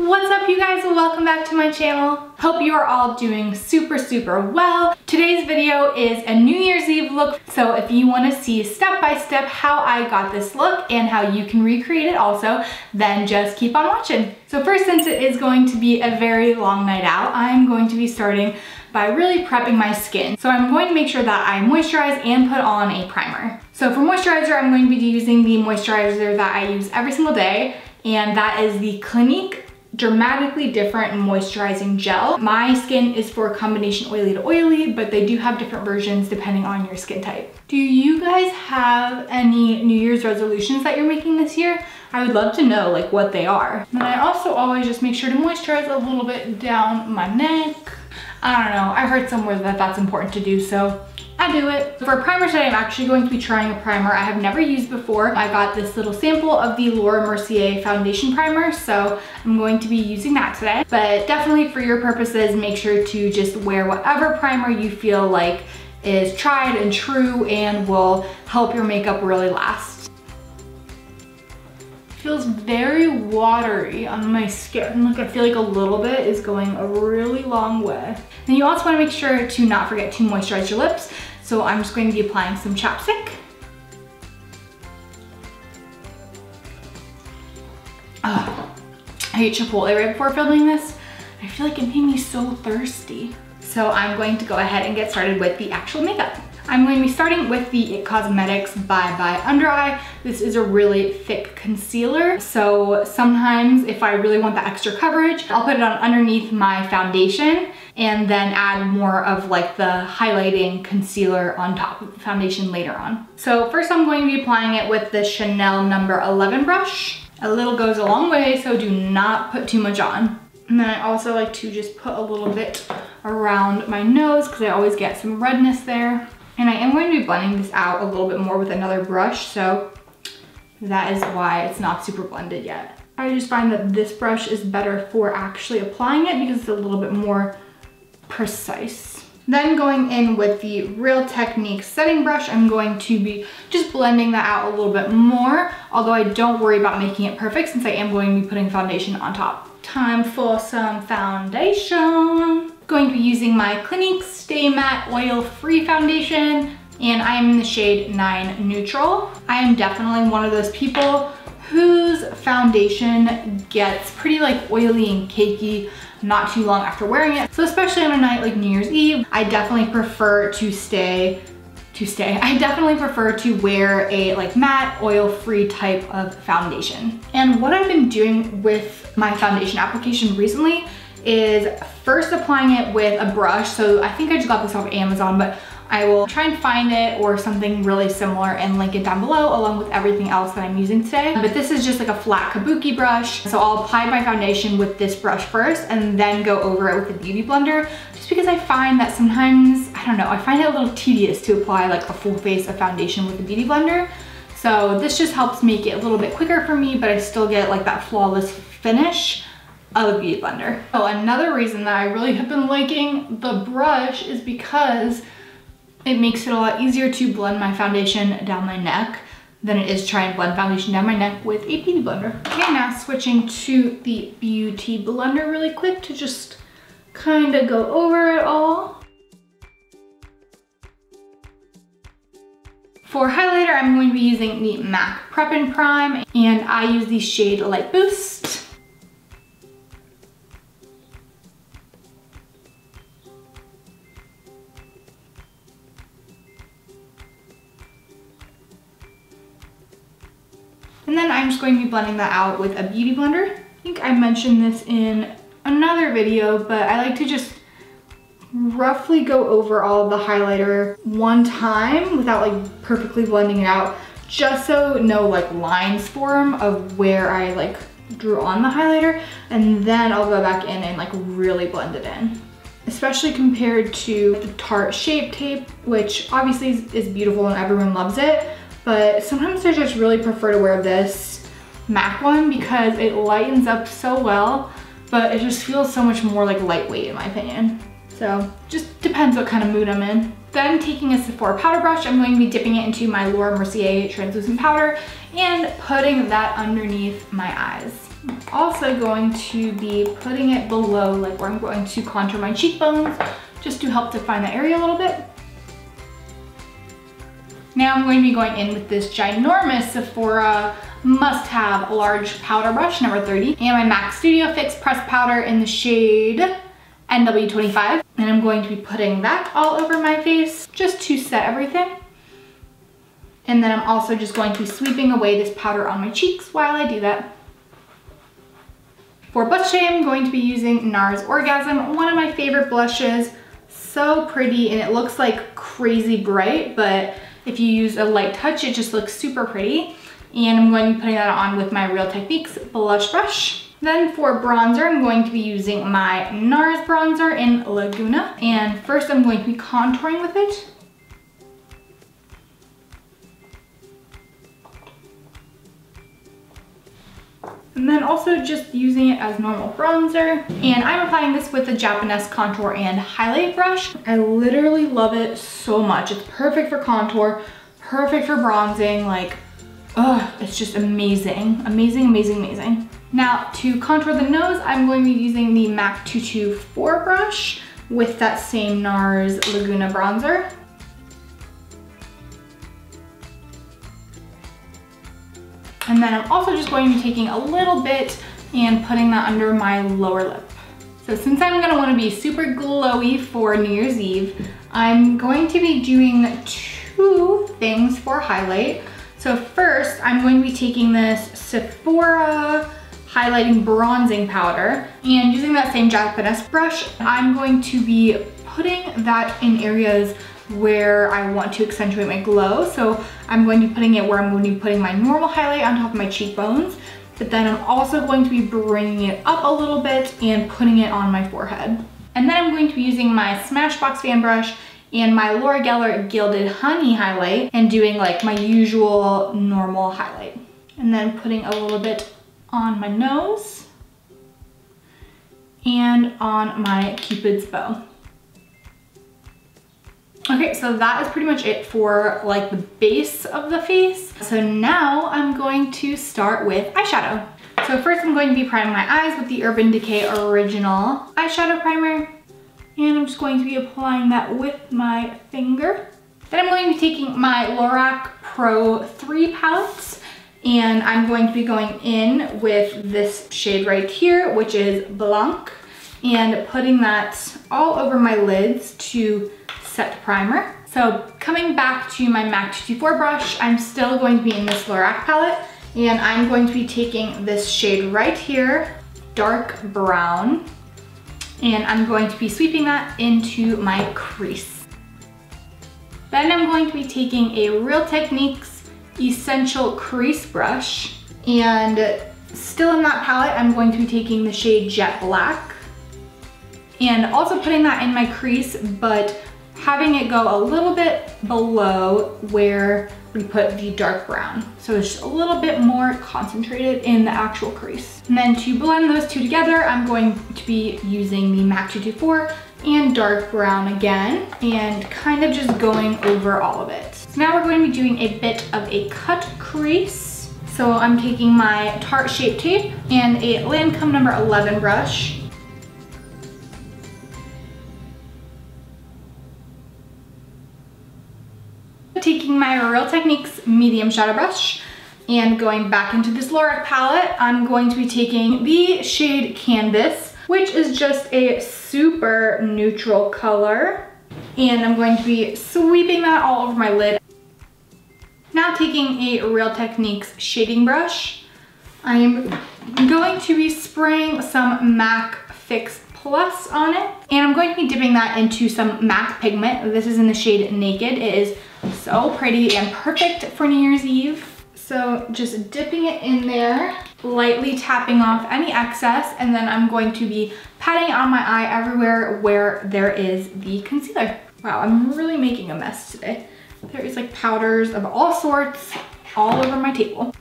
What's up, you guys? Welcome back to my channel. Hope you are all doing super well. Today's video is a New Year's Eve look, so if you want to see step by step how I got this look and how you can recreate it also, then just keep on watching. So first, since it is going to be a very long night out, I'm going to be starting by really prepping my skin. So I'm going to make sure that I moisturize and put on a primer. So for moisturizer, I'm going to be using the moisturizer that I use every single day, and that is the Clinique Dramatically Different Moisturizing Gel. My skin is for a combination oily to oily, but they do have different versions depending on your skin type. Do you guys have any New Year's resolutions that you're making this year? I would love to know like what they are. And I also always just make sure to moisturize a little bit down my neck. I don't know, I heard somewhere that that's important to do, so I do it. For a primer today, I'm actually going to be trying a primer I have never used before. I got this little sample of the Laura Mercier foundation primer, so I'm going to be using that today. But definitely for your purposes, make sure to just wear whatever primer you feel like is tried and true and will help your makeup really last. Feels very watery on my skin. Like I feel like a little bit is going a really long way. And you also want to make sure to not forget to moisturize your lips. So I'm just going to be applying some chapstick. Oh, I ate Chipotle right before filming this. I feel like it made me so thirsty. So I'm going to go ahead and get started with the actual makeup. I'm going to be starting with the It Cosmetics Bye Under Eye. This is a really thick concealer, so sometimes if I really want the extra coverage, I'll put it on underneath my foundation and then add more of like the highlighting concealer on top of the foundation later on. So first I'm going to be applying it with the Chanel number 11 brush. A little goes a long way, so do not put too much on. And then I also like to just put a little bit around my nose because I always get some redness there. And I am going to be blending this out a little bit more with another brush, so that is why it's not super blended yet. I just find that this brush is better for actually applying it because it's a little bit more precise. Then going in with the Real Technique setting brush, I'm going to be just blending that out a little bit more, although I don't worry about making it perfect since I am going to be putting foundation on top. Time for some foundation. Going to be using my Clinique Stay Matte Oil Free Foundation, and I am in the shade 9 Neutral. I am definitely one of those people whose foundation gets pretty like oily and cakey not too long after wearing it. So especially on a night like New Year's Eve, I definitely prefer I definitely prefer to wear a like matte oil-free type of foundation. And what I've been doing with my foundation application recently is first applying it with a brush. So I think I just got this off Amazon, but I will try and find it or something really similar and link it down below along with everything else that I'm using today. But this is just like a flat kabuki brush. So I'll apply my foundation with this brush first and then go over it with a beauty blender, just because I find that sometimes, I don't know, I find it a little tedious to apply like a full face of foundation with a beauty blender. So this just helps make it a little bit quicker for me, but I still get like that flawless finish of a beauty blender. Oh, another reason that I really have been liking the brush is because it makes it a lot easier to blend my foundation down my neck than it is to try and blend foundation down my neck with a beauty blender. Okay, now switching to the beauty blender really quick to just kind of go over it all. For highlighter, I'm going to be using the MAC Prep and Prime, and I use the shade Light Boost. And then I'm just going to be blending that out with a beauty blender. I think I mentioned this in another video, but I like to just roughly go over all of the highlighter one time without like perfectly blending it out, just so no like lines form of where I like drew on the highlighter, and then I'll go back in and like really blend it in. Especially compared to the Tarte Shape Tape, which obviously is beautiful and everyone loves it. But sometimes I just really prefer to wear this MAC one because it lightens up so well, but it just feels so much more like lightweight in my opinion. So just depends what kind of mood I'm in. Then taking a Sephora powder brush, I'm going to be dipping it into my Laura Mercier translucent powder and putting that underneath my eyes. I'm also going to be putting it below, like where I'm going to contour my cheekbones, just to help define the area a little bit. Now I'm going to be going in with this ginormous Sephora must-have large powder brush, number 30, and my MAC Studio Fix pressed powder in the shade NW25. And I'm going to be putting that all over my face just to set everything. And then I'm also just going to be sweeping away this powder on my cheeks while I do that. For blush today, I'm going to be using NARS Orgasm, one of my favorite blushes. So pretty, and it looks like crazy bright, but if you use a light touch, it just looks super pretty. And I'm going to be putting that on with my Real Techniques blush brush. Then for bronzer, I'm going to be using my NARS bronzer in Laguna. And first I'm going to be contouring with it. And then also just using it as normal bronzer. And I'm applying this with the Japanese Contour and Highlight brush. I literally love it so much. It's perfect for contour, perfect for bronzing, like, oh, it's just amazing. Amazing, amazing, amazing. Now to contour the nose, I'm going to be using the MAC 224 brush with that same NARS Laguna bronzer. And then I'm also just going to be taking a little bit and putting that under my lower lip. So since I'm gonna wanna be super glowy for New Year's Eve, I'm going to be doing two things for highlight. So first, I'm going to be taking this Sephora highlighting bronzing powder and using that same Japanese brush, I'm going to be putting that in areas where I want to accentuate my glow. So I'm going to be putting it where I'm going to be putting my normal highlight on top of my cheekbones, but then I'm also going to be bringing it up a little bit and putting it on my forehead. And then I'm going to be using my Smashbox fan brush and my Laura Geller Gilded Honey highlight and doing like my usual normal highlight. And then putting a little bit on my nose and on my Cupid's bow. Okay, so that is pretty much it for like the base of the face. So now I'm going to start with eyeshadow. So first I'm going to be priming my eyes with the Urban Decay Original Eyeshadow Primer. And I'm just going to be applying that with my finger. Then I'm going to be taking my Lorac Pro 3 palettes and I'm going to be going in with this shade right here, which is Blanc, and putting that all over my lids to set primer. So coming back to my MAC 224 brush, I'm still going to be in this Lorac palette and I'm going to be taking this shade right here, dark brown, and I'm going to be sweeping that into my crease. Then I'm going to be taking a Real Techniques Essential Crease Brush, and still in that palette, I'm going to be taking the shade Jet Black and also putting that in my crease, but having it go a little bit below where we put the dark brown. So it's just a little bit more concentrated in the actual crease. And then to blend those two together, I'm going to be using the MAC 224 and dark brown again, and kind of just going over all of it. So now we're going to be doing a bit of a cut crease. So I'm taking my Tarte Shape Tape and a Lancome number 11 brush. Taking my Real Techniques medium shadow brush and going back into this Lorac palette, I'm going to be taking the shade Canvas, which is just a super neutral color. And I'm going to be sweeping that all over my lid. Now taking a Real Techniques shading brush, I am going to be spraying some MAC Fix Plus on it. And I'm going to be dipping that into some MAC pigment. This is in the shade Naked. It is so pretty and perfect for New Year's Eve. So just dipping it in there, lightly tapping off any excess, and then I'm going to be patting it on my eye everywhere where there is the concealer. Wow, I'm really making a mess today. There is like powders of all sorts all over my table.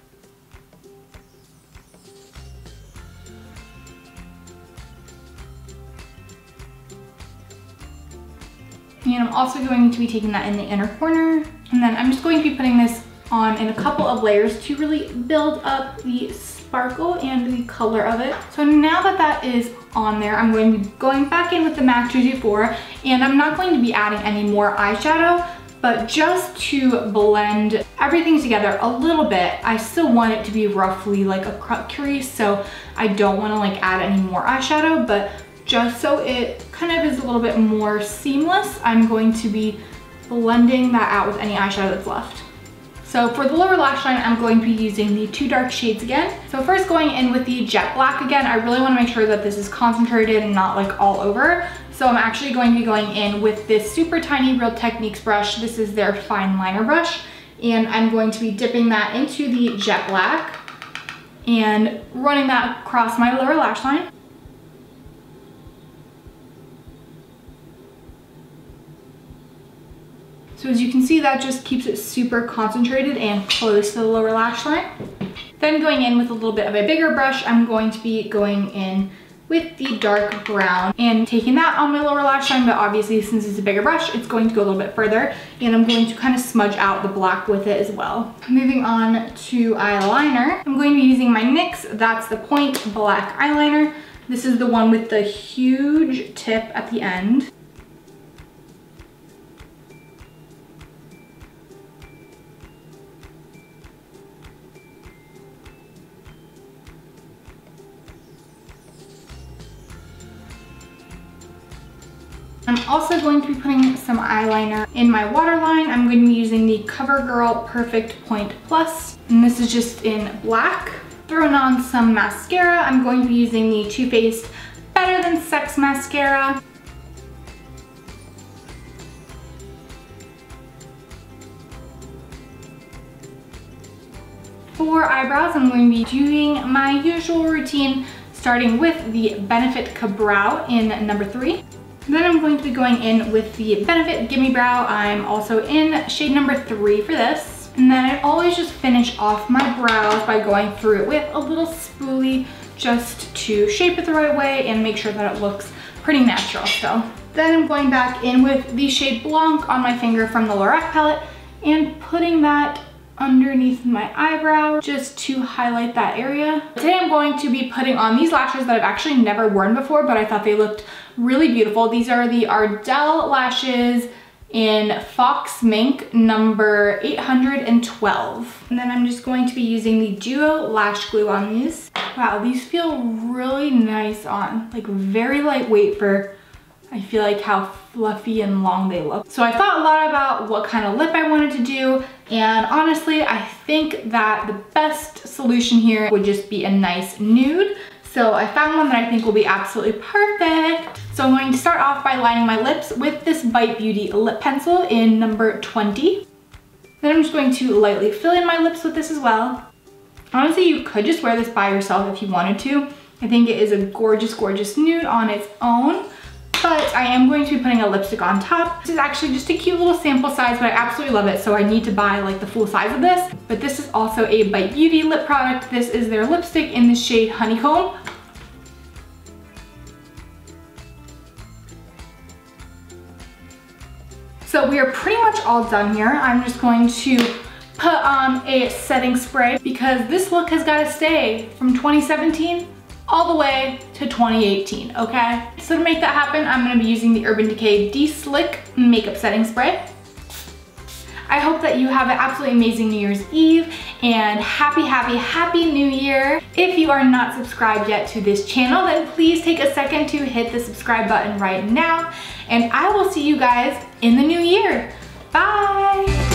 And I'm also going to be taking that in the inner corner. And then I'm just going to be putting this on in a couple of layers to really build up the sparkle and the color of it. So now that that is on there, I'm going to be going back in with the MAC 224, and I'm not going to be adding any more eyeshadow, but just to blend everything together a little bit. I still want it to be roughly like a cut crease, so I don't want to like add any more eyeshadow, but just so it kind of is a little bit more seamless, I'm going to be blending that out with any eyeshadow that's left. So for the lower lash line, I'm going to be using the two dark shades again. So first going in with the jet black again, I really want to make sure that this is concentrated and not like all over. So I'm actually going to be going in with this super tiny Real Techniques brush. This is their fine liner brush. And I'm going to be dipping that into the jet black and running that across my lower lash line. So as you can see, that just keeps it super concentrated and close to the lower lash line. Then going in with a little bit of a bigger brush, I'm going to be going in with the dark brown and taking that on my lower lash line, but obviously since it's a bigger brush, it's going to go a little bit further, and I'm going to kind of smudge out the black with it as well. Moving on to eyeliner, I'm going to be using my NYX That's the Point black eyeliner. This is the one with the huge tip at the end. I'm also going to be putting some eyeliner in my waterline. I'm going to be using the CoverGirl Perfect Point Plus, and this is just in black. Throwing on some mascara, I'm going to be using the Too Faced Better Than Sex mascara. For eyebrows, I'm going to be doing my usual routine, starting with the Benefit Ka-Brow in number 3. Then I'm going to be going in with the Benefit Gimme Brow. I'm also in shade number 3 for this. And then I always just finish off my brows by going through it with a little spoolie just to shape it the right way and make sure that it looks pretty natural still. Then I'm going back in with the shade Blanc on my finger from the Lorac palette and putting that underneath my eyebrow just to highlight that area. Today I'm going to be putting on these lashes that I've actually never worn before, but I thought they looked really beautiful. These are the Ardell lashes in Fox Mink number 812. And then I'm just going to be using the Duo Lash Glue on these. Wow, these feel really nice on, like very lightweight for, I feel like, how fluffy and long they look. So I thought a lot about what kind of lip I wanted to do, and honestly, I think that the best solution here would just be a nice nude. So I found one that I think will be absolutely perfect. So I'm going to start off by lining my lips with this Bite Beauty lip pencil in number 20. Then I'm just going to lightly fill in my lips with this as well. Honestly, you could just wear this by yourself if you wanted to. I think it is a gorgeous, gorgeous nude on its own. But I am going to be putting a lipstick on top. This is actually just a cute little sample size, but I absolutely love it, so I need to buy like the full size of this. But this is also a Bite Beauty lip product. This is their lipstick in the shade Honeycomb. So we are pretty much all done here. I'm just going to put on a setting spray because this look has got to stay from 2017 all the way to 2018, okay? So to make that happen, I'm gonna be using the Urban Decay De-Slick Makeup Setting Spray. I hope that you have an absolutely amazing New Year's Eve and happy New Year. If you are not subscribed yet to this channel, then please take a second to hit the subscribe button right now, and I will see you guys in the new year. Bye!